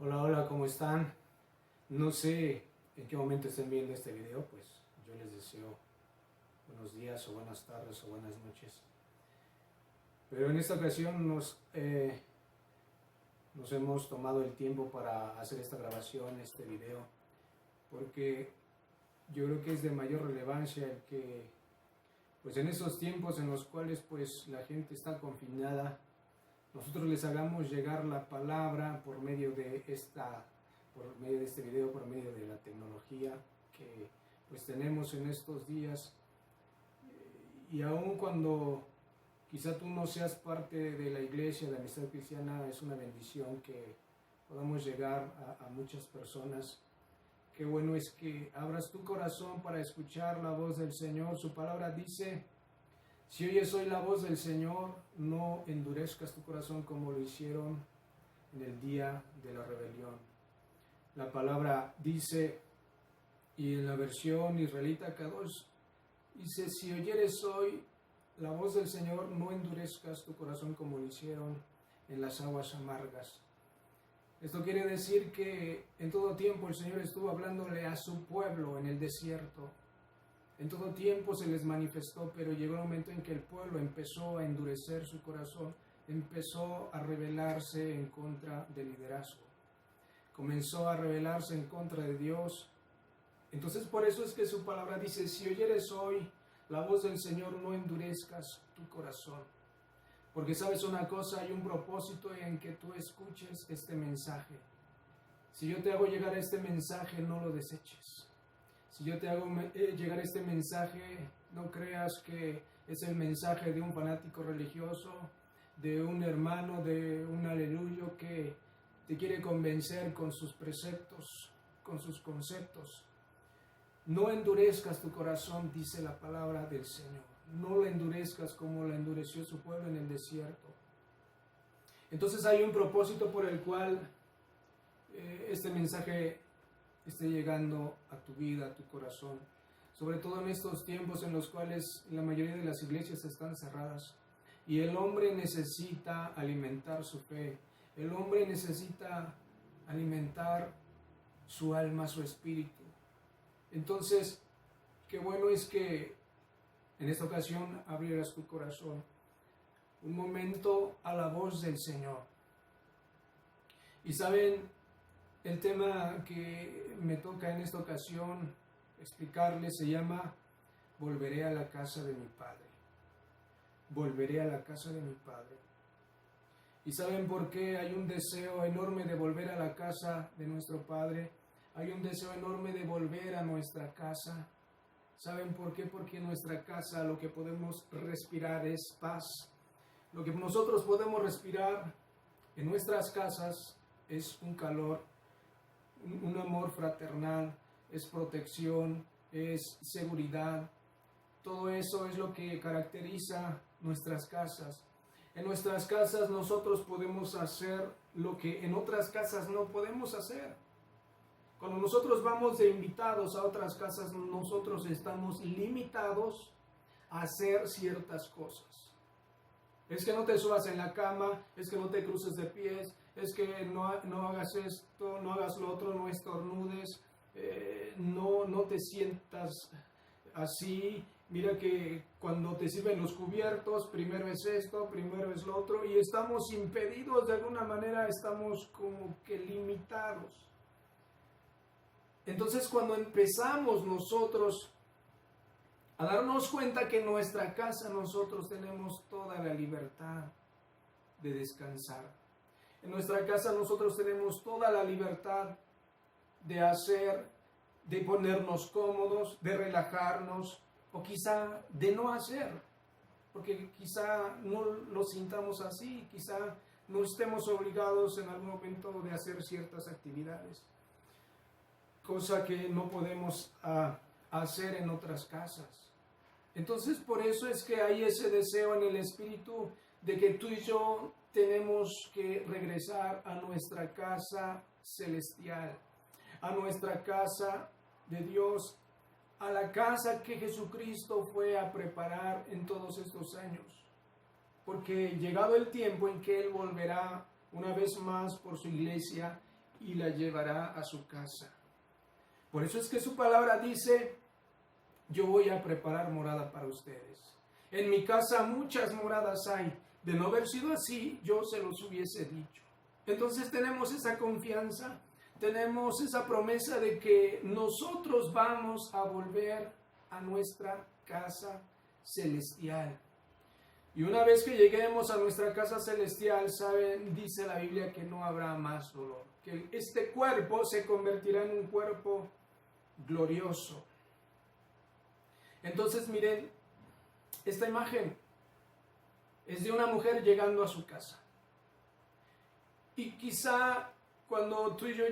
Hola, hola, ¿cómo están? No sé en qué momento estén viendo este video, pues yo les deseo buenos días o buenas tardes o buenas noches. Pero en esta ocasión nos hemos tomado el tiempo para hacer esta grabación, este video, porque yo creo que es de mayor relevancia el que, pues en esos tiempos en los cuales pues la gente está confinada, nosotros les hagamos llegar la palabra por medio de este video, por medio de la tecnología que pues tenemos en estos días. Y aun cuando quizá tú no seas parte de la iglesia de Amistad Cristiana, es una bendición que podamos llegar a muchas personas. Qué bueno es que abras tu corazón para escuchar la voz del Señor. Su palabra dice: si oyes hoy la voz del Señor, no endurezcas tu corazón como lo hicieron en el día de la rebelión. La palabra dice, y en la versión israelita Kadosh, dice: si oyeres hoy la voz del Señor, no endurezcas tu corazón como lo hicieron en las aguas amargas. Esto quiere decir que en todo tiempo el Señor estuvo hablándole a su pueblo en el desierto. En todo tiempo se les manifestó, pero llegó el momento en que el pueblo empezó a endurecer su corazón, empezó a rebelarse en contra del liderazgo, comenzó a rebelarse en contra de Dios. Entonces por eso es que su palabra dice: si oyeres hoy la voz del Señor, no endurezcas tu corazón. Porque sabes una cosa, hay un propósito en que tú escuches este mensaje. Si yo te hago llegar este mensaje, no lo deseches. Si yo te hago llegar este mensaje, no creas que es el mensaje de un fanático religioso, de un hermano, de un aleluyo que te quiere convencer con sus preceptos, con sus conceptos. No endurezcas tu corazón, dice la palabra del Señor. No lo endurezcas como lo endureció su pueblo en el desierto. Entonces hay un propósito por el cual este mensaje esté llegando a tu vida, a tu corazón, sobre todo en estos tiempos en los cuales la mayoría de las iglesias están cerradas y el hombre necesita alimentar su fe, el hombre necesita alimentar su alma, su espíritu. Entonces, qué bueno es que en esta ocasión abrieras tu corazón un momento a la voz del Señor. Y saben, el tema que me toca en esta ocasión explicarles se llama Volveré a la casa de mi Padre. Volveré a la casa de mi Padre. ¿Y saben por qué hay un deseo enorme de volver a la casa de nuestro Padre? Hay un deseo enorme de volver a nuestra casa. ¿Saben por qué? Porque en nuestra casa lo que podemos respirar es paz. Lo que nosotros podemos respirar en nuestras casas es un calor, un amor fraternal, es protección, es seguridad. Todo eso es lo que caracteriza nuestras casas. En nuestras casas nosotros podemos hacer lo que en otras casas no podemos hacer. Cuando nosotros vamos de invitados a otras casas, nosotros estamos limitados a hacer ciertas cosas. Es que no te subas en la cama, es que no te cruces de pies, es que no hagas esto, no hagas lo otro, no estornudes, no te sientas así. Mira que cuando te sirven los cubiertos, primero es esto, primero es lo otro, y estamos impedidos de alguna manera, estamos como que limitados. Entonces cuando empezamos nosotros a darnos cuenta que en nuestra casa nosotros tenemos toda la libertad de descansar. En nuestra casa nosotros tenemos toda la libertad de hacer, de ponernos cómodos, de relajarnos o quizá de no hacer, porque quizá no lo sintamos así, quizá no estemos obligados en algún momento de hacer ciertas actividades, cosa que no podemos hacer en otras casas. Entonces por eso es que hay ese deseo en el espíritu de que tú y yo tenemos que regresar a nuestra casa celestial, a nuestra casa de Dios, a la casa que Jesucristo fue a preparar en todos estos años. Porque llegado el tiempo en que Él volverá una vez más por su iglesia, y la llevará a su casa. Por eso es que su palabra dice, yo voy a preparar morada para ustedes. En mi casa muchas moradas hay. De no haber sido así, yo se los hubiese dicho. Entonces tenemos esa confianza, tenemos esa promesa de que nosotros vamos a volver a nuestra casa celestial. Y una vez que lleguemos a nuestra casa celestial, saben, dice la Biblia que no habrá más dolor, que este cuerpo se convertirá en un cuerpo glorioso. Entonces miren, esta imagen es de una mujer llegando a su casa. Y quizá cuando tú y yo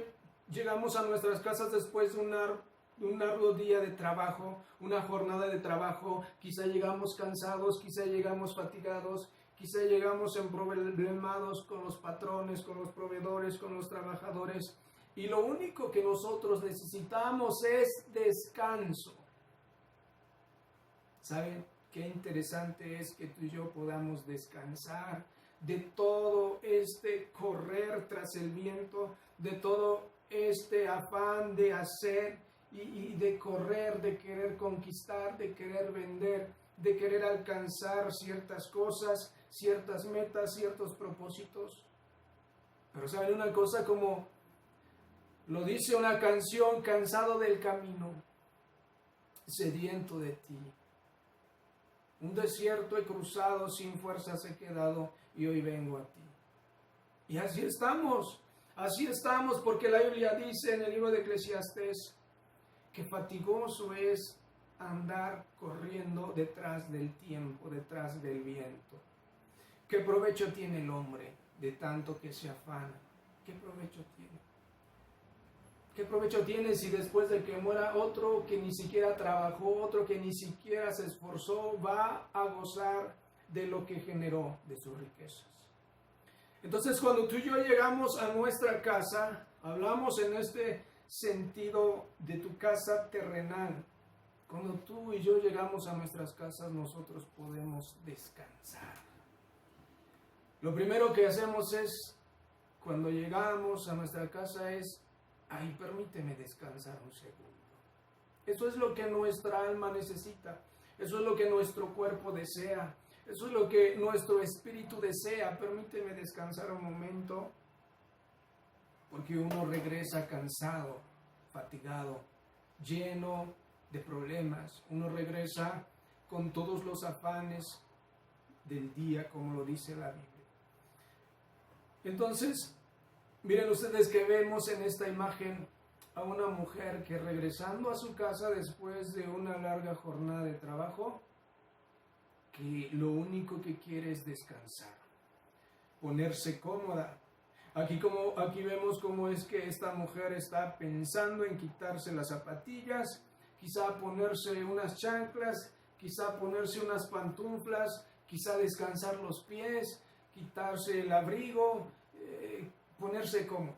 llegamos a nuestras casas después de un arduo día de trabajo, una jornada de trabajo, quizá llegamos cansados, quizá llegamos fatigados, quizá llegamos emproblemados con los patrones, con los proveedores, con los trabajadores. Y lo único que nosotros necesitamos es descanso. ¿Saben qué interesante es que tú y yo podamos descansar de todo este correr tras el viento, de todo este afán de hacer y de correr, de querer conquistar, de querer vender, de querer alcanzar ciertas cosas, ciertas metas, ciertos propósitos? Pero ¿saben una cosa? Como lo dice una canción, cansado del camino, sediento de ti. Un desierto he cruzado, sin fuerzas he quedado y hoy vengo a ti. Y así estamos porque la Biblia dice en el libro de Eclesiastés que fatigoso es andar corriendo detrás del tiempo, detrás del viento. ¿Qué provecho tiene el hombre de tanto que se afana? ¿Qué provecho tiene? ¿Qué provecho tiene si después de que muera otro que ni siquiera trabajó, otro que ni siquiera se esforzó, va a gozar de lo que generó, de sus riquezas? Entonces, cuando tú y yo llegamos a nuestra casa, hablamos en este sentido de tu casa terrenal. Cuando tú y yo llegamos a nuestras casas, nosotros podemos descansar. Lo primero que hacemos es, cuando llegamos a nuestra casa, es, ay, permíteme descansar un segundo. Eso es lo que nuestra alma necesita. Eso es lo que nuestro cuerpo desea. Eso es lo que nuestro espíritu desea. Permíteme descansar un momento. Porque uno regresa cansado, fatigado, lleno de problemas. Uno regresa con todos los afanes del día, como lo dice la Biblia. Entonces, miren ustedes que vemos en esta imagen a una mujer que regresando a su casa después de una larga jornada de trabajo, que lo único que quiere es descansar, ponerse cómoda. Aquí vemos cómo es que esta mujer está pensando en quitarse las zapatillas, quizá ponerse unas chanclas, quizá ponerse unas pantuflas, quizá descansar los pies, quitarse el abrigo, ponerse cómodo.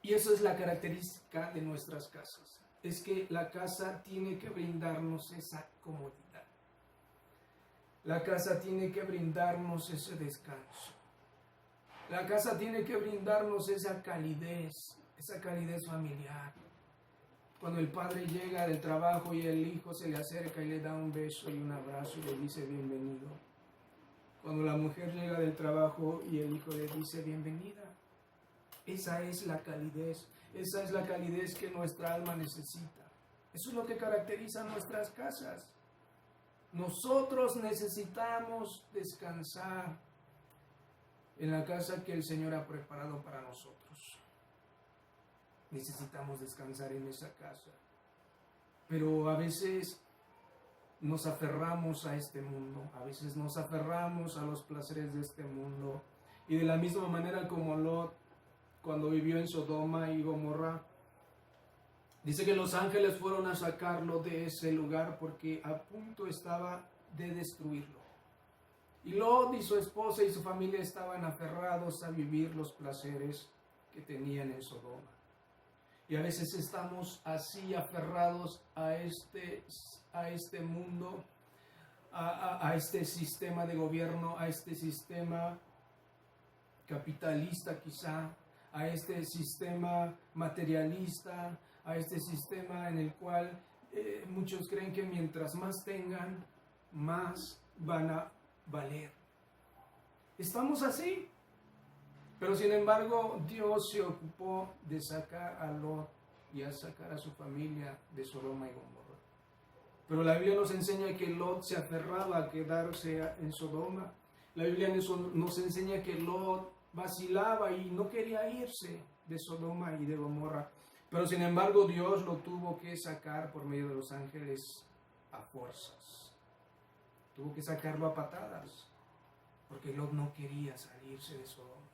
Y eso es la característica de nuestras casas. Es que la casa tiene que brindarnos esa comodidad. La casa tiene que brindarnos ese descanso. La casa tiene que brindarnos esa calidez familiar. Cuando el padre llega del trabajo y el hijo se le acerca y le da un beso y un abrazo y le dice bienvenido. Cuando la mujer llega del trabajo y el hijo le dice bienvenida. Esa es la calidez que nuestra alma necesita. Eso es lo que caracteriza nuestras casas. Nosotros necesitamos descansar en la casa que el Señor ha preparado para nosotros. Necesitamos descansar en esa casa. Pero a veces nos aferramos a este mundo, a veces nos aferramos a los placeres de este mundo. Y de la misma manera como Lot, cuando vivió en Sodoma y Gomorra, dice que los ángeles fueron a sacarlo de ese lugar porque a punto estaba de destruirlo. Y Lot y su esposa y su familia estaban aferrados a vivir los placeres que tenían en Sodoma. Y a veces estamos así aferrados a este mundo, a este sistema de gobierno, a este sistema capitalista quizá, a este sistema materialista, a este sistema en el cual muchos creen que mientras más tengan, más van a valer. Estamos así, pero sin embargo Dios se ocupó de sacar a Lot y a sacar a su familia de Sodoma y Gomorra. Pero la Biblia nos enseña que Lot se aferraba a quedarse en Sodoma. La Biblia nos enseña que Lot vacilaba y no quería irse de Sodoma y de Gomorra. Pero sin embargo Dios lo tuvo que sacar por medio de los ángeles a fuerzas. Tuvo que sacarlo a patadas, porque Lot no quería salirse de Sodoma.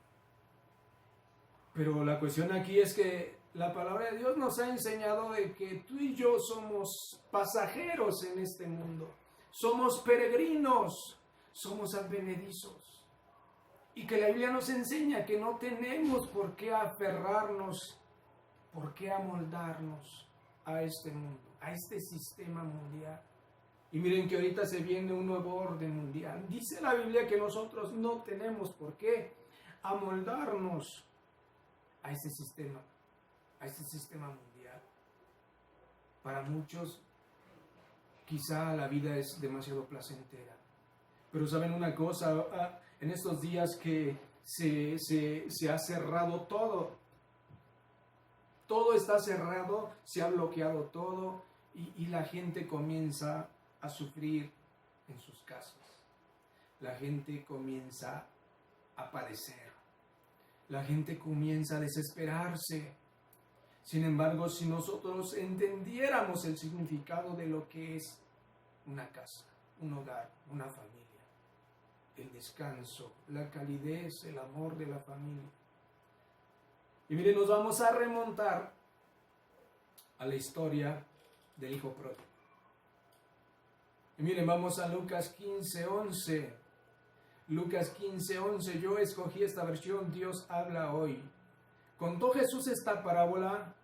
Pero la cuestión aquí es que la palabra de Dios nos ha enseñado de que tú y yo somos pasajeros en este mundo. Somos peregrinos, somos advenedizos. Y que la Biblia nos enseña que no tenemos por qué aferrarnos, por qué amoldarnos a este mundo, a este sistema mundial. Y miren que ahorita se viene un nuevo orden mundial. Dice la Biblia que nosotros no tenemos por qué amoldarnos a este sistema mundial. Para muchos, quizá la vida es demasiado placentera. Pero saben una cosa, en estos días que se ha cerrado todo. Todo está cerrado, se ha bloqueado todo y la gente comienza a sufrir en sus casas. La gente comienza a padecer. La gente comienza a desesperarse. Sin embargo, si nosotros entendiéramos el significado de lo que es una casa, un hogar, una familia, el descanso, la calidez, el amor de la familia. Y miren, nos vamos a remontar a la historia del hijo pródigo. Y miren, vamos a Lucas 15:11. Lucas 15:11, yo escogí esta versión, Dios habla hoy. Contó Jesús esta parábola.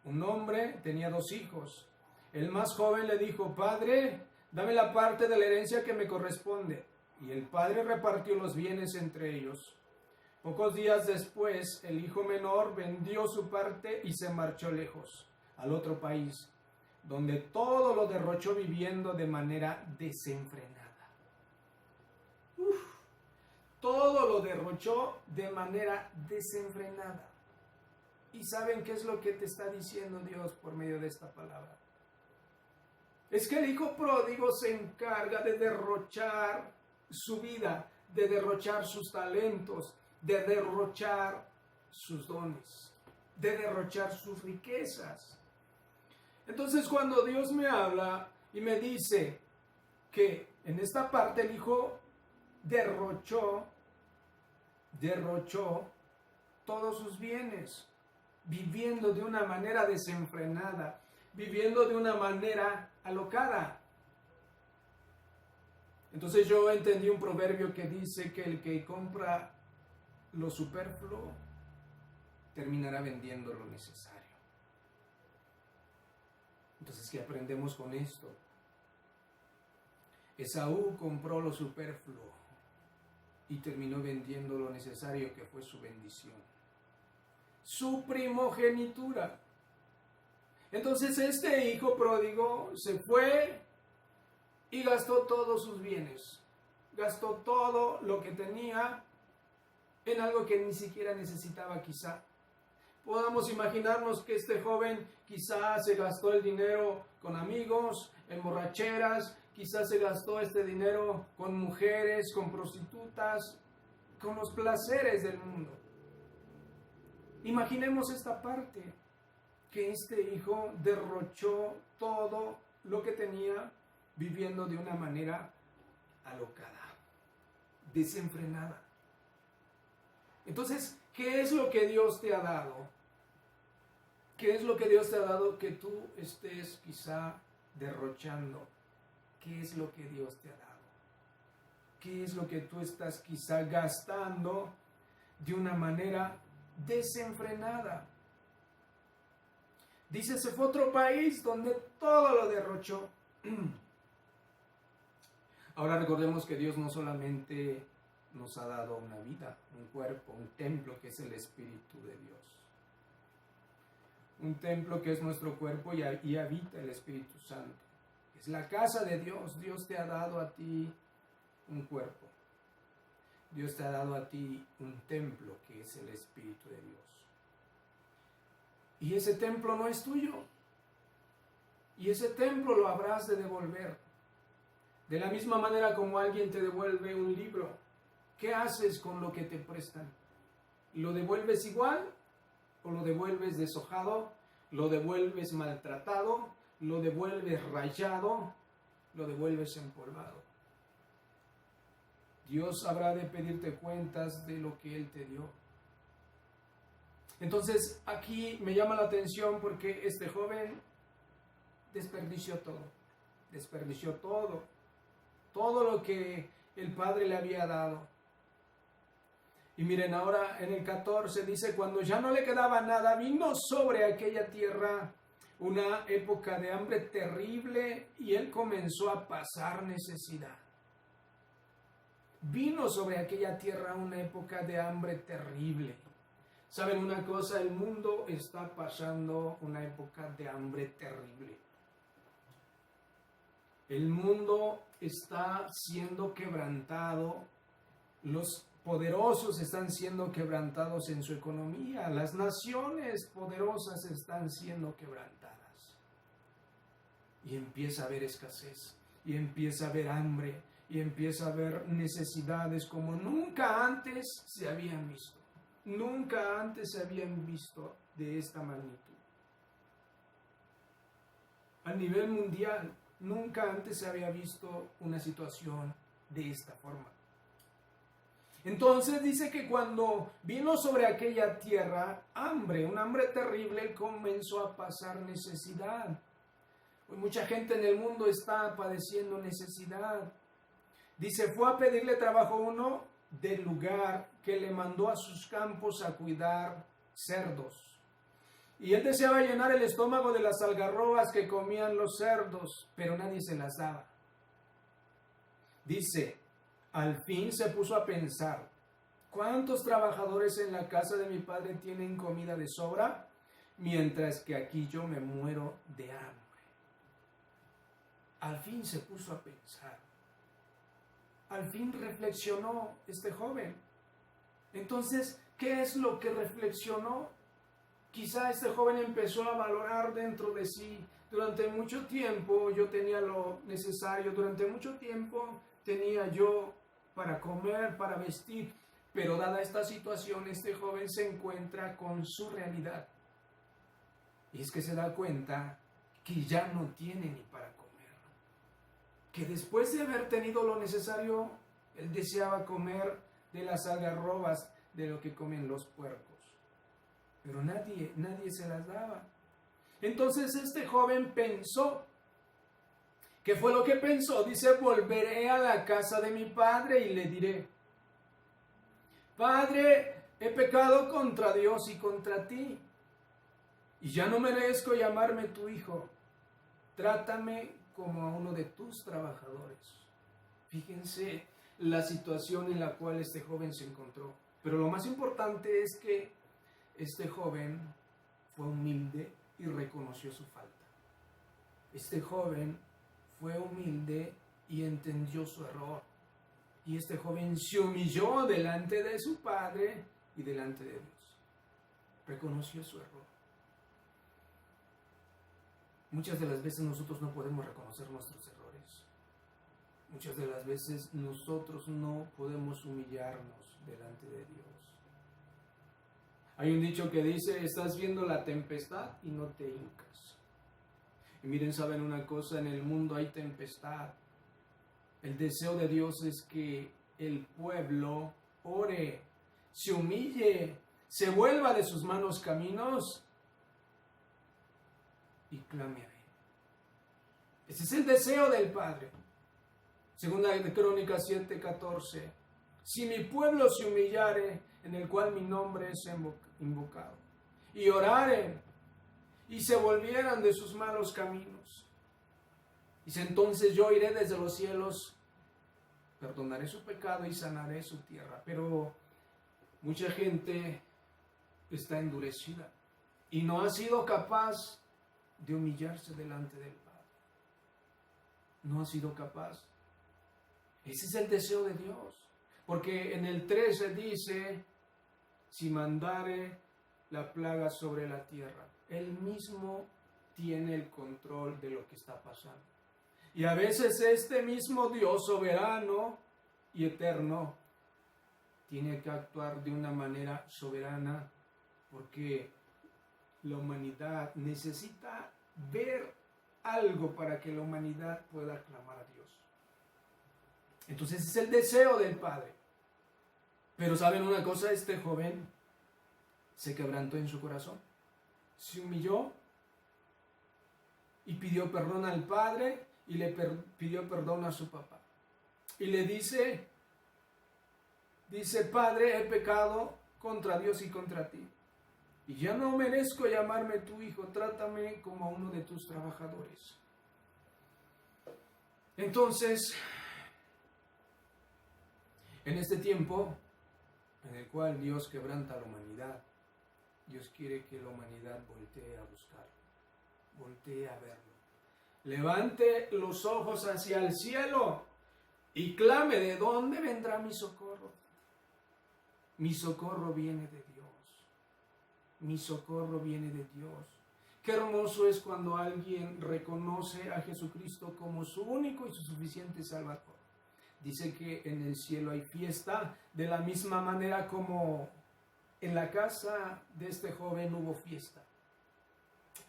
Un hombre tenía 2 hijos. El más joven le dijo, Padre, dame la parte de la herencia que me corresponde. Y el padre repartió los bienes entre ellos. Pocos días después, el hijo menor vendió su parte y se marchó lejos, al otro país, donde todo lo derrochó viviendo de manera desenfrenada. Todo lo derrochó de manera desenfrenada. ¿Y saben qué es lo que te está diciendo Dios por medio de esta palabra? Es que el hijo pródigo se encarga de derrochar su vida, de derrochar sus talentos, de derrochar sus dones, de derrochar sus riquezas. Entonces, cuando Dios me habla y me dice que en esta parte el hijo derrochó todos sus bienes, viviendo de una manera desenfrenada, viviendo de una manera alocada. Entonces yo entendí un proverbio que dice que el que compra lo superfluo terminará vendiendo lo necesario. Entonces, ¿qué aprendemos con esto? Esaú compró lo superfluo y terminó vendiendo lo necesario, que fue su bendición, su primogenitura. Entonces este hijo pródigo se fue y gastó todos sus bienes, gastó todo lo que tenía en algo que ni siquiera necesitaba quizá. Podamos imaginarnos que este joven quizá se gastó el dinero con amigos, en borracheras, quizá se gastó este dinero con mujeres, con prostitutas, con los placeres del mundo. Imaginemos esta parte, que este hijo derrochó todo lo que tenía viviendo de una manera alocada, desenfrenada. Entonces, ¿qué es lo que Dios te ha dado? ¿Qué es lo que Dios te ha dado que tú estés quizá derrochando? ¿Qué es lo que Dios te ha dado? ¿Qué es lo que tú estás quizá gastando de una manera desenfrenada? Dice, se fue a otro país donde todo lo derrochó. Ahora recordemos que Dios no solamente nos ha dado una vida, un cuerpo, un templo que es el Espíritu de Dios. Un templo que es nuestro cuerpo y habita el Espíritu Santo. Es la casa de Dios. Dios te ha dado a ti un cuerpo. Dios te ha dado a ti un templo que es el Espíritu de Dios. Y ese templo no es tuyo. Y ese templo lo habrás de devolver. De la misma manera como alguien te devuelve un libro. ¿Qué haces con lo que te prestan? ¿Lo devuelves igual o lo devuelves deshojado? ¿Lo devuelves maltratado? ¿Lo devuelves rayado? ¿Lo devuelves empolvado? Dios habrá de pedirte cuentas de lo que Él te dio. Entonces aquí me llama la atención porque este joven desperdició todo lo que el Padre le había dado. Y miren, ahora en el 14 dice, cuando ya no le quedaba nada, vino sobre aquella tierra una época de hambre terrible y él comenzó a pasar necesidad. Vino sobre aquella tierra una época de hambre terrible. ¿Saben una cosa? El mundo está pasando una época de hambre terrible. El mundo está siendo quebrantado. Los poderosos están siendo quebrantados en su economía. Las naciones poderosas están siendo quebrantadas. Y empieza a haber escasez. Y empieza a haber hambre. Y empieza a haber necesidades como nunca antes se habían visto. Nunca antes se habían visto de esta magnitud. A nivel mundial, nunca antes se había visto una situación de esta forma. Entonces dice que cuando vino sobre aquella tierra hambre, un hambre terrible, él comenzó a pasar necesidad. Hoy mucha gente en el mundo está padeciendo necesidad. Dice, fue a pedirle trabajo uno del lugar que le mandó a sus campos a cuidar cerdos. Y él deseaba llenar el estómago de las algarrobas que comían los cerdos, pero nadie se las daba. Dice, al fin se puso a pensar, ¿cuántos trabajadores en la casa de mi padre tienen comida de sobra? Mientras que aquí yo me muero de hambre. Al fin se puso a pensar. Al fin reflexionó este joven. Entonces, ¿qué es lo que reflexionó? Quizá este joven empezó a valorar dentro de sí. Durante mucho tiempo yo tenía lo necesario, durante mucho tiempo tenía yo para comer, para vestir, pero dada esta situación, este joven se encuentra con su realidad. Y es que se da cuenta que ya no tiene ni para comer. Que después de haber tenido lo necesario, él deseaba comer de las algarrobas, de lo que comen los puercos. Pero nadie se las daba. Entonces este joven pensó. ¿Qué fue lo que pensó? Dice, volveré a la casa de mi padre y le diré, Padre, he pecado contra Dios y contra ti, y ya no merezco llamarme tu hijo. Trátame como a uno de tus trabajadores. Fíjense la situación en la cual este joven se encontró. Pero lo más importante es que este joven fue humilde y reconoció su falta. Este joven fue humilde y entendió su error. Y este joven se humilló delante de su padre y delante de Dios. Reconoció su error. Muchas de las veces nosotros no podemos reconocer nuestros errores. Muchas de las veces nosotros no podemos humillarnos delante de Dios. Hay un dicho que dice, estás viendo la tempestad y no te hincas. Y miren, ¿saben una cosa? En el mundo hay tempestad. El deseo de Dios es que el pueblo ore, se humille, se vuelva de sus malos caminos y clame a Él. Ese es el deseo del Padre. Segunda de Crónicas 7:14. Si mi pueblo se humillare, en el cual mi nombre es invocado, y oraren, y se volvieran de sus malos caminos, dice, entonces yo iré desde los cielos, perdonaré su pecado y sanaré su tierra. Pero mucha gente está endurecida y no ha sido capaz de humillarse delante del Padre. No ha sido capaz. Ese es el deseo de Dios. Porque en el 13 dice, si mandare la plaga sobre la tierra, Él mismo tiene el control de lo que está pasando. Y a veces este mismo Dios soberano y eterno tiene que actuar de una manera soberana porque la humanidad necesita ver algo para que la humanidad pueda clamar a Dios. Entonces es el deseo del Padre. Pero ¿saben una cosa? Este joven se quebrantó en su corazón, se humilló y pidió perdón al Padre y le pidió perdón a su papá. Y le dice, Padre, he pecado contra Dios y contra ti. Y ya no merezco llamarme tu hijo, trátame como a uno de tus trabajadores. Entonces, en este tiempo en el cual Dios quebranta a la humanidad, Dios quiere que la humanidad voltee a buscarlo, voltee a verlo. Levante los ojos hacia el cielo y clame, ¿de dónde vendrá mi socorro? Mi socorro viene de Dios. Mi socorro viene de Dios. Qué hermoso es cuando alguien reconoce a Jesucristo como su único y su suficiente Salvador. Dice que en el cielo hay fiesta, de la misma manera como en la casa de este joven hubo fiesta.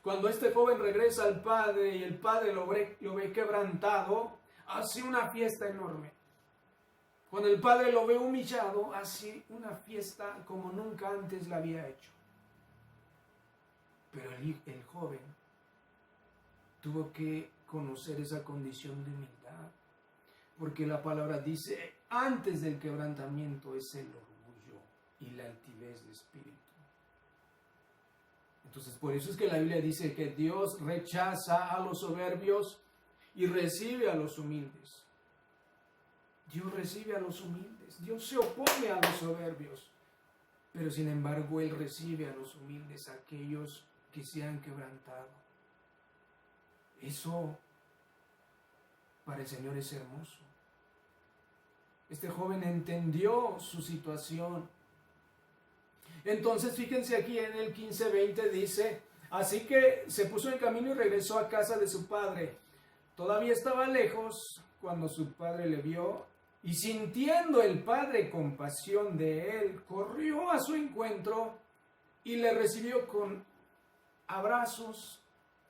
Cuando este joven regresa al Padre y el Padre lo ve quebrantado, hace una fiesta enorme. Cuando el Padre lo ve humillado, hace una fiesta como nunca antes la había hecho. Pero el joven tuvo que conocer esa condición de humildad. Porque la palabra dice, antes del quebrantamiento es el orgullo y la altivez de espíritu. Entonces, por eso es que la Biblia dice que Dios rechaza a los soberbios y recibe a los humildes. Dios recibe a los humildes. Dios se opone a los soberbios. Pero sin embargo, Él recibe a los humildes, a aquellos que se han quebrantado. Eso para el Señor es hermoso. Este joven entendió su situación. Entonces, fíjense aquí en el 15:20 dice, así que se puso en camino y regresó a casa de su padre. Todavía estaba lejos cuando su padre le vio y sintiendo el padre compasión de él, corrió a su encuentro y le recibió con abrazos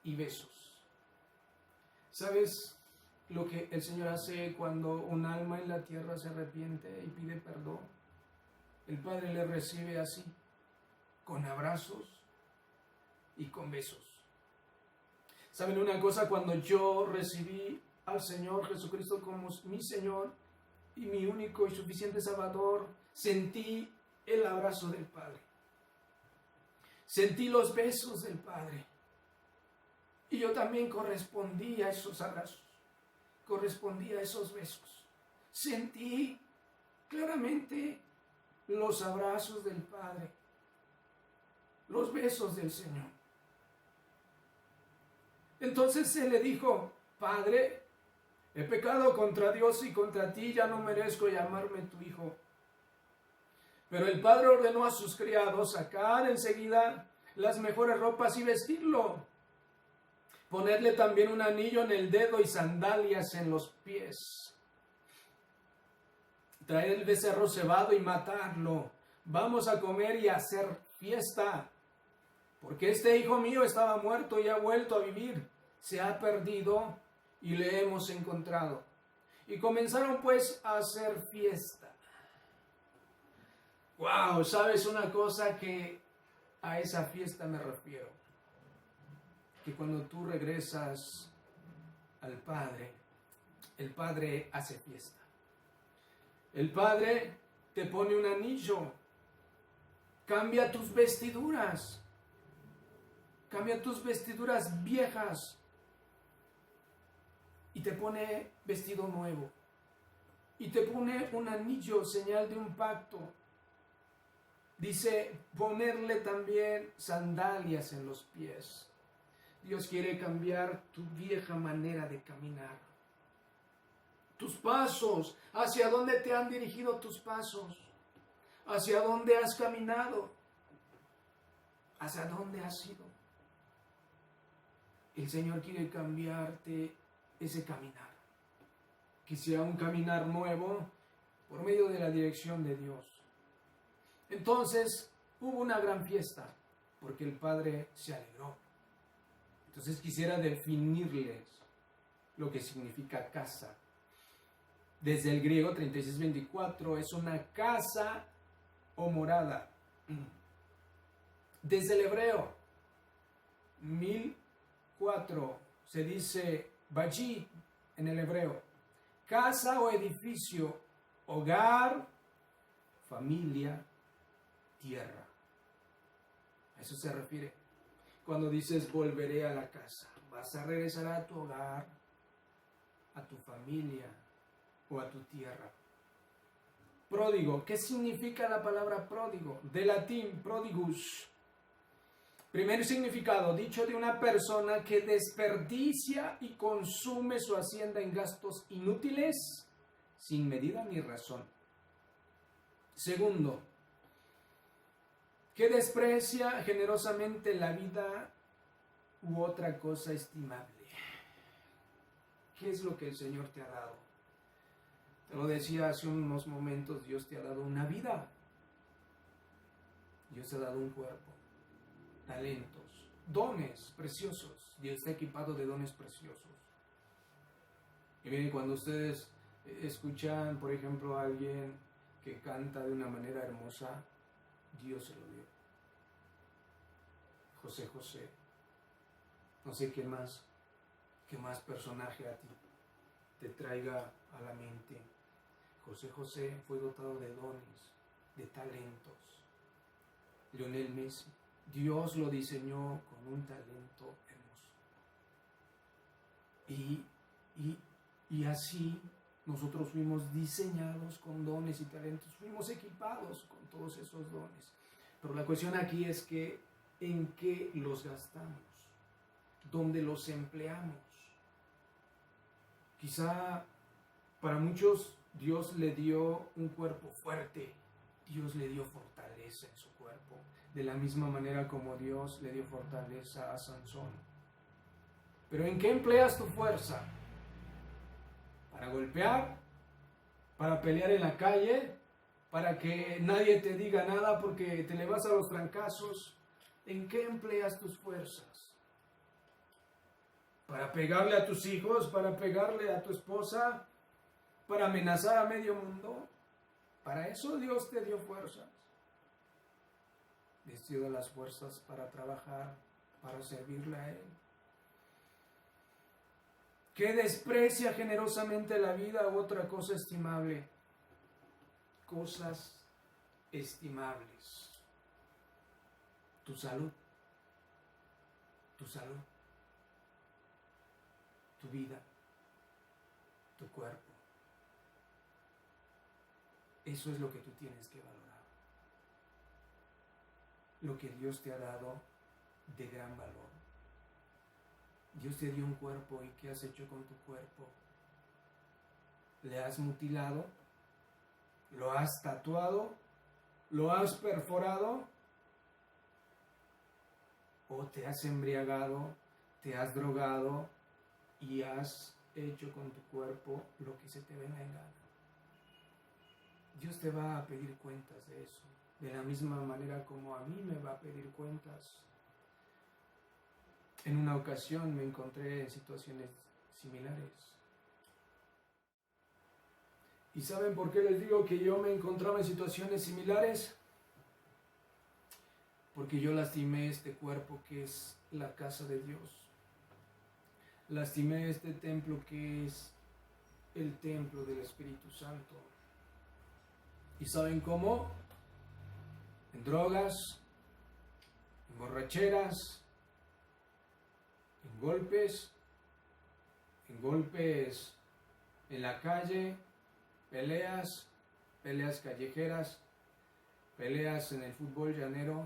y besos. ¿Sabes lo que el Señor hace cuando un alma en la tierra se arrepiente y pide perdón? El Padre le recibe así, con abrazos y con besos. ¿Saben una cosa? Cuando yo recibí al Señor Jesucristo como mi Señor y mi único y suficiente Salvador, sentí el abrazo del Padre. Sentí los besos del Padre. Y yo también correspondí a esos abrazos. Correspondí a esos besos. Sentí claramente los abrazos del Padre, los besos del Señor. Entonces él le dijo, Padre, he pecado contra Dios y contra ti, ya no merezco llamarme tu hijo. Pero el padre ordenó a sus criados sacar enseguida las mejores ropas y vestirlo. Ponerle también un anillo en el dedo y sandalias en los pies. Traer el becerro cebado y matarlo. Vamos a comer y a hacer fiesta. Porque este hijo mío estaba muerto y ha vuelto a vivir. Se ha perdido y le hemos encontrado. Y comenzaron pues a hacer fiesta. ¡Wow! ¿Sabes una cosa? Que a esa fiesta me refiero. Que cuando tú regresas al Padre, el Padre hace fiesta. El Padre te pone un anillo, cambia tus vestiduras viejas y te pone vestido nuevo. y te pone un anillo, señal de un pacto. Dice ponerle también sandalias en los pies. Dios quiere cambiar tu vieja manera de caminar. Tus pasos, ¿hacia dónde te han dirigido tus pasos? ¿Hacia dónde has caminado? ¿Hacia dónde has ido? El Señor quiere cambiarte ese caminar. Que sea un caminar nuevo por medio de la dirección de Dios. Entonces hubo una gran fiesta porque el Padre se alegró. Entonces quisiera definirles lo que significa casa. Desde el griego 36-24 es una casa o morada. Desde el hebreo 1004 se dice bayit en el hebreo. Casa o edificio, hogar, familia, tierra. A eso se refiere. Cuando dices volveré a la casa, vas a regresar a tu hogar, a tu familia o a tu tierra. Pródigo, ¿qué significa la palabra pródigo? De latín, prodigus. Primer significado, dicho de una persona que desperdicia y consume su hacienda en gastos inútiles, sin medida ni razón. Segundo, que desprecia generosamente la vida u otra cosa estimable. ¿Qué es lo que el Señor te ha dado? Te lo decía hace unos momentos, Dios te ha dado una vida. Dios te ha dado un cuerpo, talentos, dones preciosos. Dios está equipado de dones preciosos. Y miren, cuando ustedes escuchan, por ejemplo, a alguien que canta de una manera hermosa, Dios se lo dio. José, no sé qué más personaje a ti te traiga a la mente. José fue dotado de dones, de talentos. Lionel Messi, Dios lo diseñó con un talento hermoso. Y así nosotros fuimos diseñados con dones y talentos, fuimos equipados con todos esos dones. Pero la cuestión aquí es que ¿en qué los gastamos? ¿Dónde los empleamos? Quizá para muchos Dios le dio un cuerpo fuerte, Dios le dio fortaleza en su cuerpo, de la misma manera como Dios le dio fortaleza a Sansón. Pero ¿en qué empleas tu fuerza? ¿Para golpear? ¿Para pelear en la calle? ¿Para que nadie te diga nada porque te le vas a los trancazos? ¿En qué empleas tus fuerzas? ¿Para pegarle a tus hijos? ¿Para pegarle a tu esposa? ¿Para amenazar a medio mundo? Para eso Dios te dio fuerzas. Dios te dio las fuerzas para trabajar, para servirle a Él. Que desprecia generosamente la vida u otra cosa estimable. Cosas estimables. Tu salud, tu vida, tu cuerpo. Eso es lo que tú tienes que valorar. Lo que Dios te ha dado de gran valor. Dios te dio un cuerpo, ¿y qué has hecho con tu cuerpo? ¿Le has mutilado? ¿Lo has tatuado? ¿Lo has perforado? ¿O te has embriagado, te has drogado y has hecho con tu cuerpo lo que se te venga en gana? Dios te va a pedir cuentas de eso, de la misma manera como a mí me va a pedir cuentas. En una ocasión me encontré en situaciones similares. ¿Y saben por qué les digo que yo me encontraba en situaciones similares? Porque yo lastimé este cuerpo que es la casa de Dios. Lastimé este templo que es el templo del Espíritu Santo. ¿Y saben cómo? En drogas, en borracheras, en golpes en la calle, peleas, peleas callejeras, peleas en el fútbol llanero,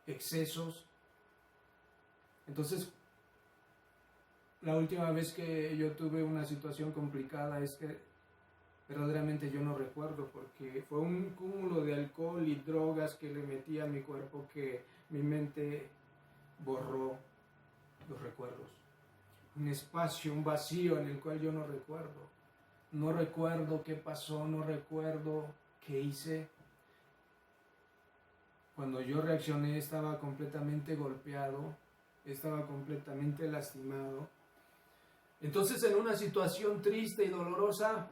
excesos. Entonces, la última vez que yo tuve una situación complicada es que verdaderamente yo no recuerdo, porque fue un cúmulo de alcohol y drogas que le metí a mi cuerpo que mi mente borró los recuerdos. Un espacio, un vacío en el cual yo no recuerdo. No recuerdo qué pasó, no recuerdo qué hice. Cuando yo reaccioné estaba completamente golpeado, estaba completamente lastimado. Entonces, en una situación triste y dolorosa,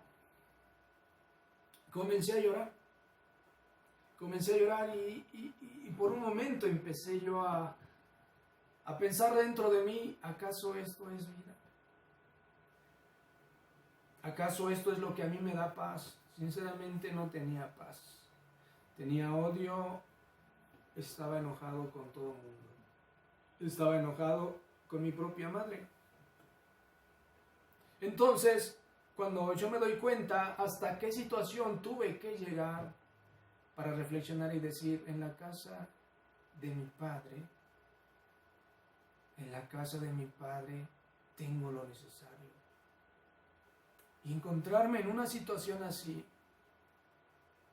comencé a llorar. Comencé a llorar y por un momento empecé yo a pensar dentro de mí, ¿acaso esto es vida? ¿Acaso esto es lo que a mí me da paz? Sinceramente no tenía paz. Tenía odio, estaba enojado con todo el mundo. Estaba enojado con mi propia madre. Entonces, cuando yo me doy cuenta hasta qué situación tuve que llegar para reflexionar y decir, en la casa de mi padre, tengo lo necesario. Y encontrarme en una situación así,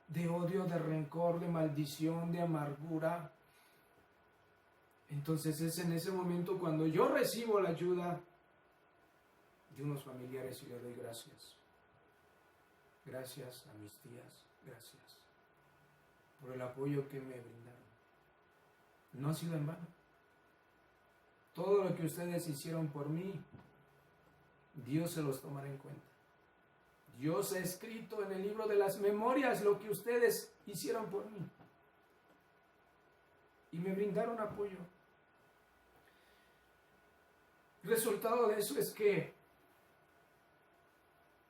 de odio, de rencor, de maldición, de amargura, entonces es en ese momento cuando yo recibo la ayuda de unos familiares y le doy gracias. Gracias a mis tías, gracias por el apoyo que me brindaron. No ha sido en vano. Todo lo que ustedes hicieron por mí, Dios se los tomará en cuenta. Dios ha escrito en el libro de las memorias lo que ustedes hicieron por mí. Y me brindaron apoyo. El resultado de eso es que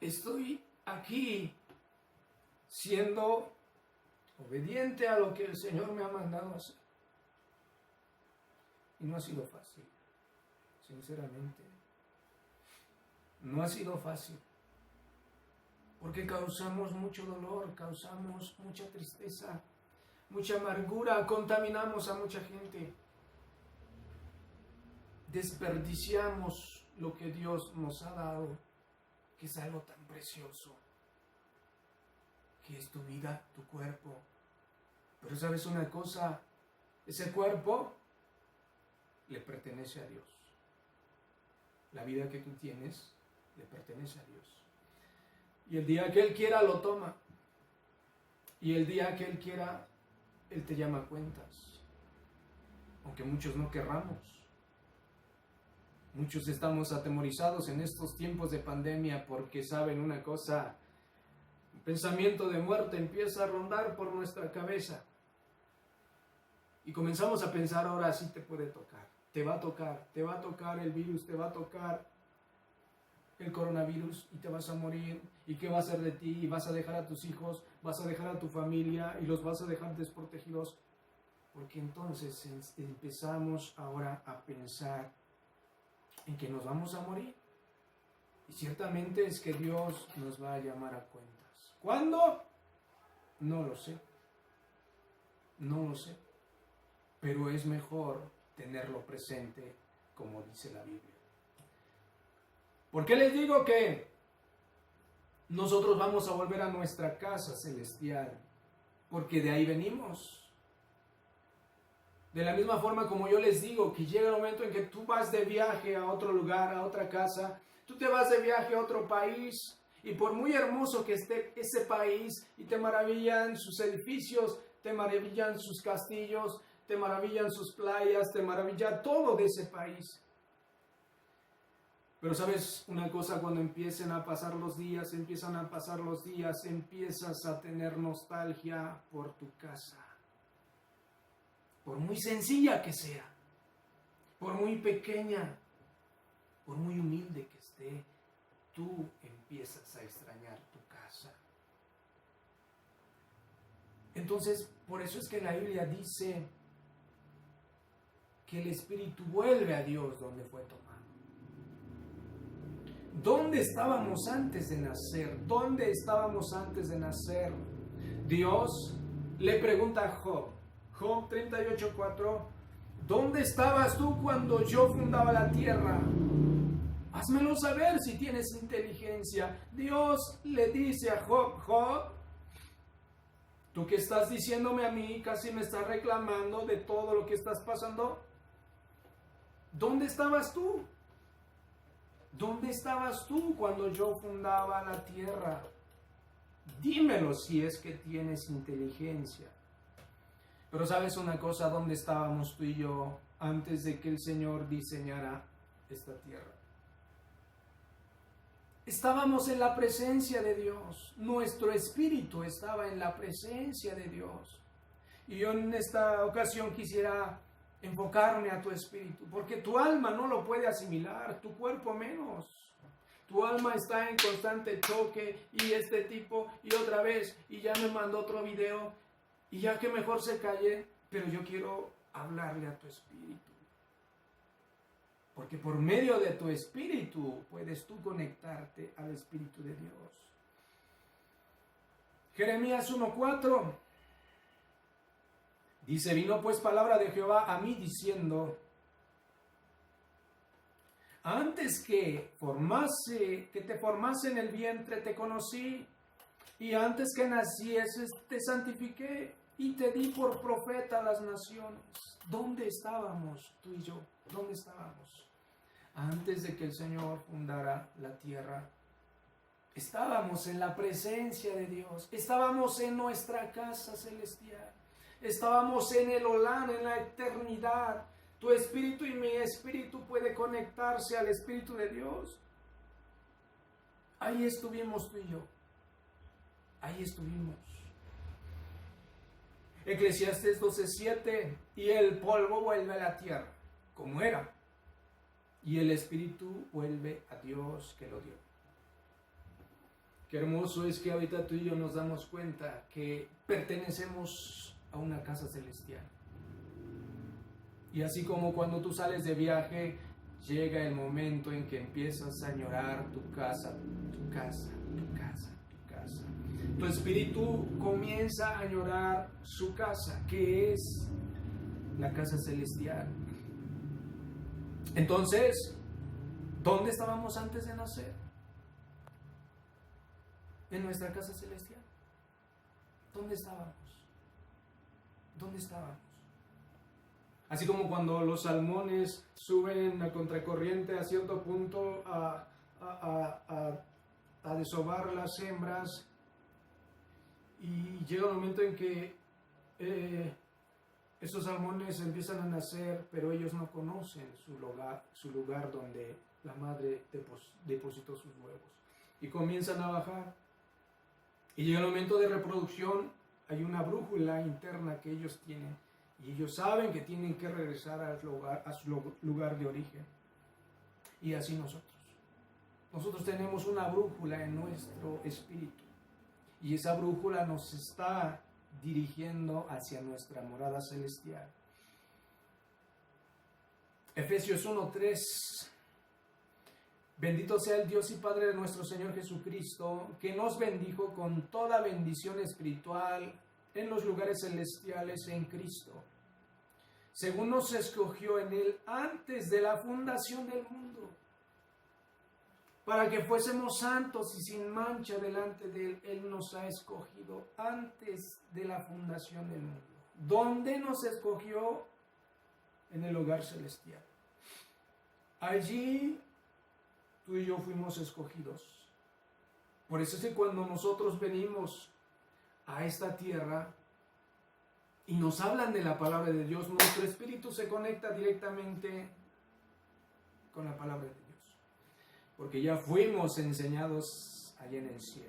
estoy aquí siendo obediente a lo que el Señor me ha mandado hacer. Y no ha sido fácil, sinceramente. No ha sido fácil. Porque causamos mucho dolor, causamos mucha tristeza, mucha amargura, contaminamos a mucha gente. Desperdiciamos lo que Dios nos ha dado, que es algo tan precioso, que es tu vida, tu cuerpo. Pero ¿sabes una cosa? Ese cuerpo le pertenece a Dios. La vida que tú tienes le pertenece a Dios. Y el día que Él quiera lo toma. Y el día que Él quiera, Él te llama a cuentas. Aunque muchos no querramos. Muchos estamos atemorizados en estos tiempos de pandemia porque saben una cosa. Un pensamiento de muerte empieza a rondar por nuestra cabeza. Y comenzamos a pensar, ahora sí te puede tocar. Te va a tocar el virus, te va a tocar el coronavirus y te vas a morir. ¿Y qué va a hacer de ti? Y vas a dejar a tus hijos, vas a dejar a tu familia y los vas a dejar desprotegidos. Porque entonces empezamos ahora a pensar en que nos vamos a morir. Y ciertamente es que Dios nos va a llamar a cuentas. ¿Cuándo? No lo sé. No lo sé. Pero es mejor tenerlo presente como dice la Biblia. ¿Por qué les digo que nosotros vamos a volver a nuestra casa celestial? Porque de ahí venimos. De la misma forma como yo les digo que llega el momento en que tú vas de viaje a otro lugar, a otra casa, tú te vas de viaje a otro país y por muy hermoso que esté ese país y te maravillan sus edificios, te maravillan sus castillos, te maravillan sus playas, te maravilla todo de ese país. Pero sabes una cosa, cuando empiezan a pasar los días, empiezas a tener nostalgia por tu casa. Por muy sencilla que sea, por muy pequeña, por muy humilde que esté, tú empiezas a extrañar tu casa. Entonces, por eso es que la Biblia dice que el espíritu vuelve a Dios donde fue tomado. ¿Dónde estábamos antes de nacer? ¿Dónde estábamos antes de nacer? Dios le pregunta a Job, Job 38:4, ¿dónde estabas tú cuando yo fundaba la tierra? Házmelo saber si tienes inteligencia. Dios le dice a Job, Job, tú que estás diciéndome a mí, casi me estás reclamando de todo lo que estás pasando. ¿Dónde estabas tú? ¿Dónde estabas tú cuando yo fundaba la tierra? Dímelo si es que tienes inteligencia. Pero ¿sabes una cosa? ¿Dónde estábamos tú y yo antes de que el Señor diseñara esta tierra? Estábamos en la presencia de Dios. Nuestro espíritu estaba en la presencia de Dios. Y yo en esta ocasión quisiera enfocarme a tu espíritu, porque tu alma no lo puede asimilar, tu cuerpo menos. Tu alma está en constante choque y este tipo y otra vez y ya me mandó otro video y ya que mejor se calle, pero yo quiero hablarle a tu espíritu. Porque por medio de tu espíritu puedes tú conectarte al Espíritu de Dios. Jeremías 1:4 dice, vino pues palabra de Jehová a mí diciendo, antes que te formase en el vientre te conocí, y antes que nacieses te santifiqué y te di por profeta a las naciones. ¿Dónde estábamos tú y yo? ¿Dónde estábamos? Antes de que el Señor fundara la tierra, estábamos en la presencia de Dios, estábamos en nuestra casa celestial, estábamos en el Olán, en la eternidad. Tu espíritu y mi espíritu puede conectarse al Espíritu de Dios. Ahí estuvimos tú y yo. Ahí estuvimos. Eclesiastés 12:7, y el polvo vuelve a la tierra, como era, y el espíritu vuelve a Dios que lo dio. Qué hermoso es que ahorita tú y yo nos damos cuenta que pertenecemos a una casa celestial. Y así como cuando tú sales de viaje, llega el momento en que empiezas a añorar tu casa, tu casa, tu casa, tu casa. Tu espíritu comienza a añorar su casa, que es la casa celestial. Entonces, ¿dónde estábamos antes de nacer? En nuestra casa celestial. ¿Dónde estábamos? ¿Dónde estábamos? Así como cuando los salmones suben a contracorriente a cierto punto a desovar las hembras, y llega un momento en que esos salmones empiezan a nacer, pero ellos no conocen su lugar donde la madre depositó sus huevos, y comienzan a bajar. Y llega el momento de reproducción, hay una brújula interna que ellos tienen, y ellos saben que tienen que regresar a su lugar de origen. Y así nosotros tenemos una brújula en nuestro espíritu, y esa brújula nos está dirigiendo hacia nuestra morada celestial. Efesios 1:3. Bendito sea el Dios y Padre de nuestro Señor Jesucristo, que nos bendijo con toda bendición espiritual en los lugares celestiales en Cristo, según nos escogió en Él antes de la fundación del mundo, para que fuésemos santos y sin mancha delante de Él. Él nos ha escogido antes de la fundación del mundo. ¿Dónde nos escogió? En el hogar celestial. Allí tú y yo fuimos escogidos. Por eso es que cuando nosotros venimos a esta tierra y nos hablan de la palabra de Dios, nuestro espíritu se conecta directamente con la palabra de Dios. Porque ya fuimos enseñados allá en el cielo.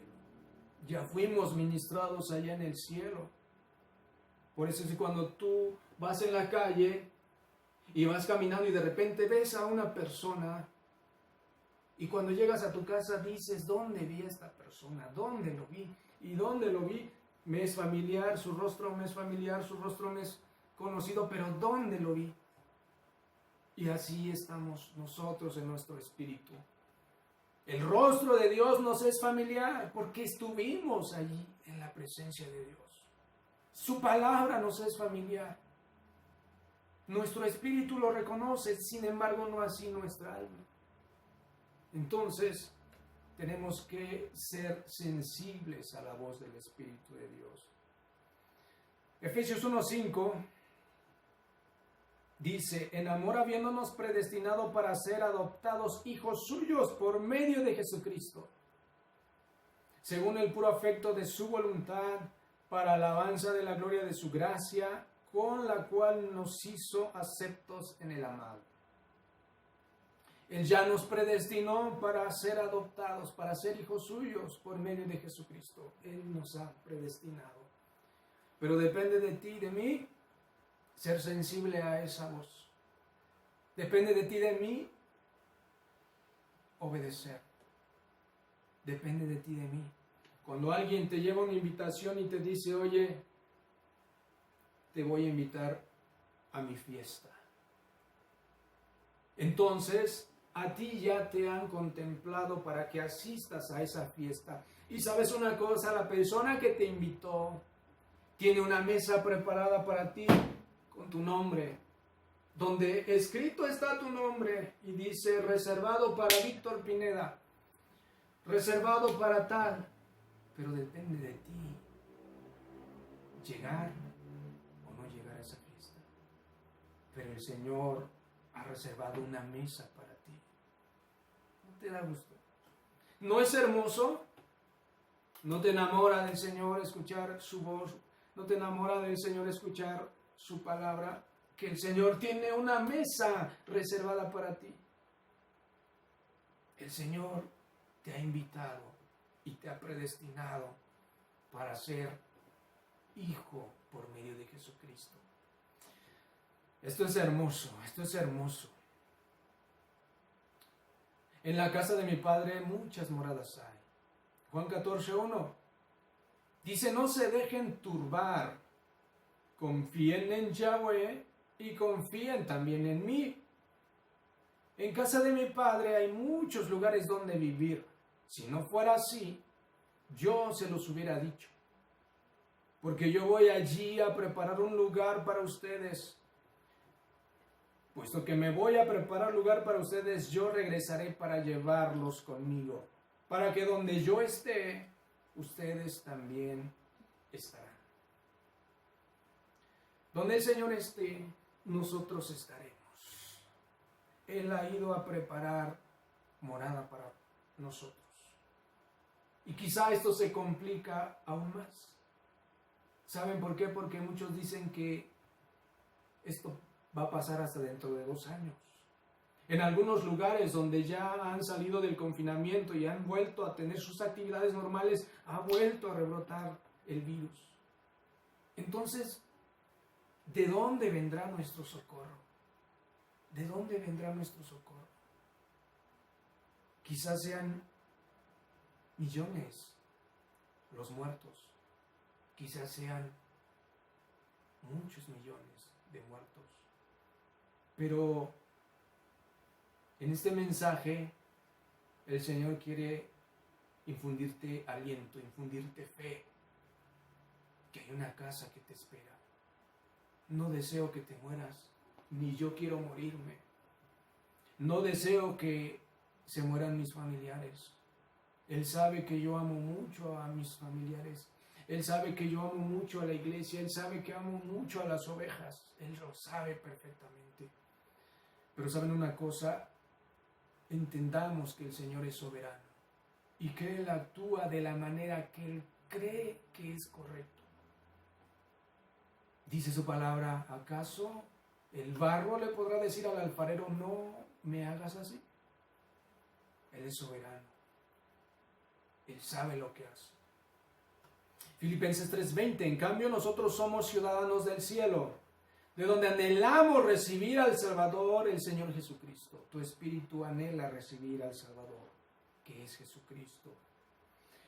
Ya fuimos ministrados allá en el cielo. Por eso es que cuando tú vas en la calle y vas caminando y de repente ves a una persona, y cuando llegas a tu casa dices, ¿dónde vi a esta persona? ¿Dónde lo vi? ¿Y dónde lo vi? Me es familiar, su rostro me es familiar, su rostro me es conocido, pero ¿dónde lo vi? Y así estamos nosotros en nuestro espíritu. El rostro de Dios nos es familiar porque estuvimos allí en la presencia de Dios. Su palabra nos es familiar. Nuestro espíritu lo reconoce, sin embargo no así nuestra alma. Entonces, tenemos que ser sensibles a la voz del Espíritu de Dios. Efesios 1:5 dice: en amor habiéndonos predestinado para ser adoptados hijos suyos por medio de Jesucristo, según el puro afecto de su voluntad, para alabanza de la gloria de su gracia, con la cual nos hizo aceptos en el amado. Él ya nos predestinó para ser adoptados, para ser hijos suyos por medio de Jesucristo. Él nos ha predestinado. Pero depende de ti y de mí ser sensible a esa voz. Depende de ti y de mí obedecer. Depende de ti y de mí. Cuando alguien te lleva una invitación y te dice: oye, te voy a invitar a mi fiesta. Entonces, a ti ya te han contemplado para que asistas a esa fiesta. Y sabes una cosa, la persona que te invitó tiene una mesa preparada para ti con tu nombre, donde escrito está tu nombre y dice: reservado para Víctor Pineda, reservado para tal. Pero depende de ti llegar o no llegar a esa fiesta. Pero el Señor ha reservado una mesa para ti. ¿No te da gusto? ¿No es hermoso? ¿No te enamora del Señor escuchar su voz? ¿No te enamora del Señor escuchar su palabra? Que el Señor tiene una mesa reservada para ti. El Señor te ha invitado y te ha predestinado para ser hijo por medio de Jesucristo. Esto es hermoso, esto es hermoso. En la casa de mi Padre muchas moradas hay. Juan 14:1 dice: no se dejen turbar, confíen en Yahweh y confíen también en mí. En casa de mi Padre hay muchos lugares donde vivir. Si no fuera así, yo se los hubiera dicho. Porque yo voy allí a preparar un lugar para ustedes. Puesto que me voy a preparar lugar para ustedes, yo regresaré para llevarlos conmigo, para que donde yo esté, ustedes también estarán. Donde el Señor esté, nosotros estaremos. Él ha ido a preparar morada para nosotros. Y quizá esto se complica aún más. ¿Saben por qué? Porque muchos dicen que esto va a pasar hasta dentro de 2 años. En algunos lugares donde ya han salido del confinamiento y han vuelto a tener sus actividades normales, ha vuelto a rebrotar el virus. Entonces, ¿de dónde vendrá nuestro socorro? ¿De dónde vendrá nuestro socorro? Quizás sean millones los muertos. Quizás sean muchos millones de muertos. Pero en este mensaje el Señor quiere infundirte aliento, infundirte fe, que hay una casa que te espera. No deseo que te mueras, ni yo quiero morirme. No deseo que se mueran mis familiares. Él sabe que yo amo mucho a mis familiares. Él sabe que yo amo mucho a la iglesia. Él sabe que amo mucho a las ovejas. Él lo sabe perfectamente. Pero ¿saben una cosa? Entendamos que el Señor es soberano y que Él actúa de la manera que Él cree que es correcto. Dice su palabra: ¿acaso el barro le podrá decir al alfarero: no me hagas así? Él es soberano. Él sabe lo que hace. Filipenses 3:20: en cambio nosotros somos ciudadanos del cielo, de donde anhelamos recibir al Salvador, el Señor Jesucristo. Tu espíritu anhela recibir al Salvador, que es Jesucristo.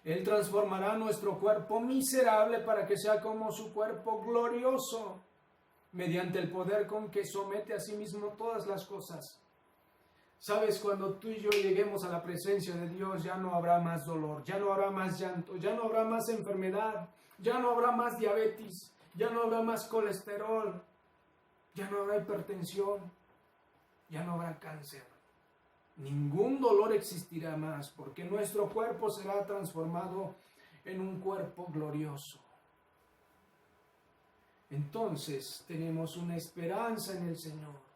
Él transformará nuestro cuerpo miserable para que sea como su cuerpo glorioso, mediante el poder con que somete a sí mismo todas las cosas. Sabes, cuando tú y yo lleguemos a la presencia de Dios, ya no habrá más dolor, ya no habrá más llanto, ya no habrá más enfermedad, ya no habrá más diabetes, ya no habrá más colesterol, ya no habrá hipertensión, ya no habrá cáncer. Ningún dolor existirá más, porque nuestro cuerpo será transformado en un cuerpo glorioso. Entonces tenemos una esperanza en el Señor.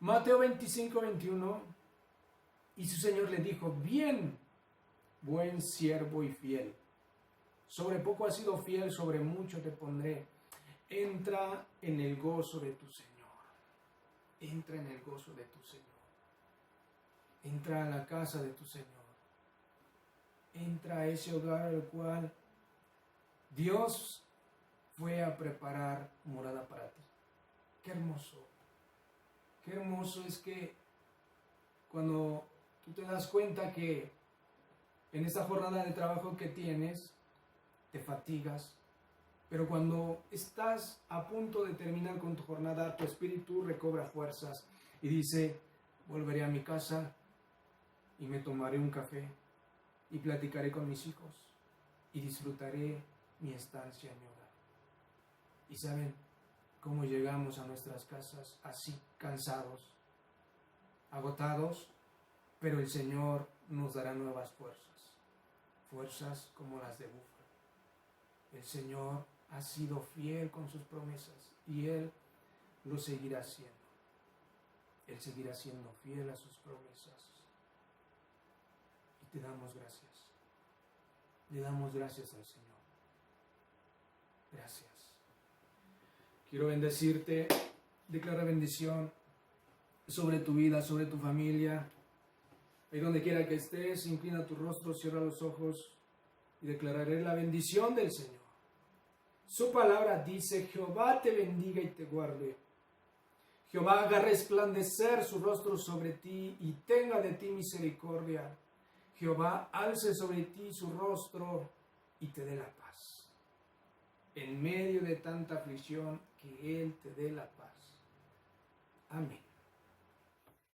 Mateo 25, 21, y su Señor le dijo: bien, buen siervo y fiel. Sobre poco has sido fiel, sobre mucho te pondré. Entra en el gozo de tu Señor. Entra en el gozo de tu Señor. Entra a la casa de tu Señor. Entra a ese hogar al cual Dios fue a preparar morada para ti. Qué hermoso. Qué hermoso es que cuando tú te das cuenta que en esta jornada de trabajo que tienes, te fatigas, pero cuando estás a punto de terminar con tu jornada, tu espíritu recobra fuerzas y dice: volveré a mi casa y me tomaré un café y platicaré con mis hijos y disfrutaré mi estancia en mi hogar. Y saben cómo llegamos a nuestras casas así, cansados, agotados, pero el Señor nos dará nuevas fuerzas, fuerzas como las de búfalo. El Señor ha sido fiel con sus promesas y Él lo seguirá haciendo. Él seguirá siendo fiel a sus promesas. Y te damos gracias. Le damos gracias al Señor. Gracias. Quiero bendecirte, declarar bendición sobre tu vida, sobre tu familia. Ahí donde quiera que estés, inclina tu rostro, cierra los ojos y declararé la bendición del Señor. Su palabra dice: Jehová te bendiga y te guarde. Jehová haga resplandecer su rostro sobre ti y tenga de ti misericordia. Jehová alce sobre ti su rostro y te dé la paz. En medio de tanta aflicción, que Él te dé la paz. Amén.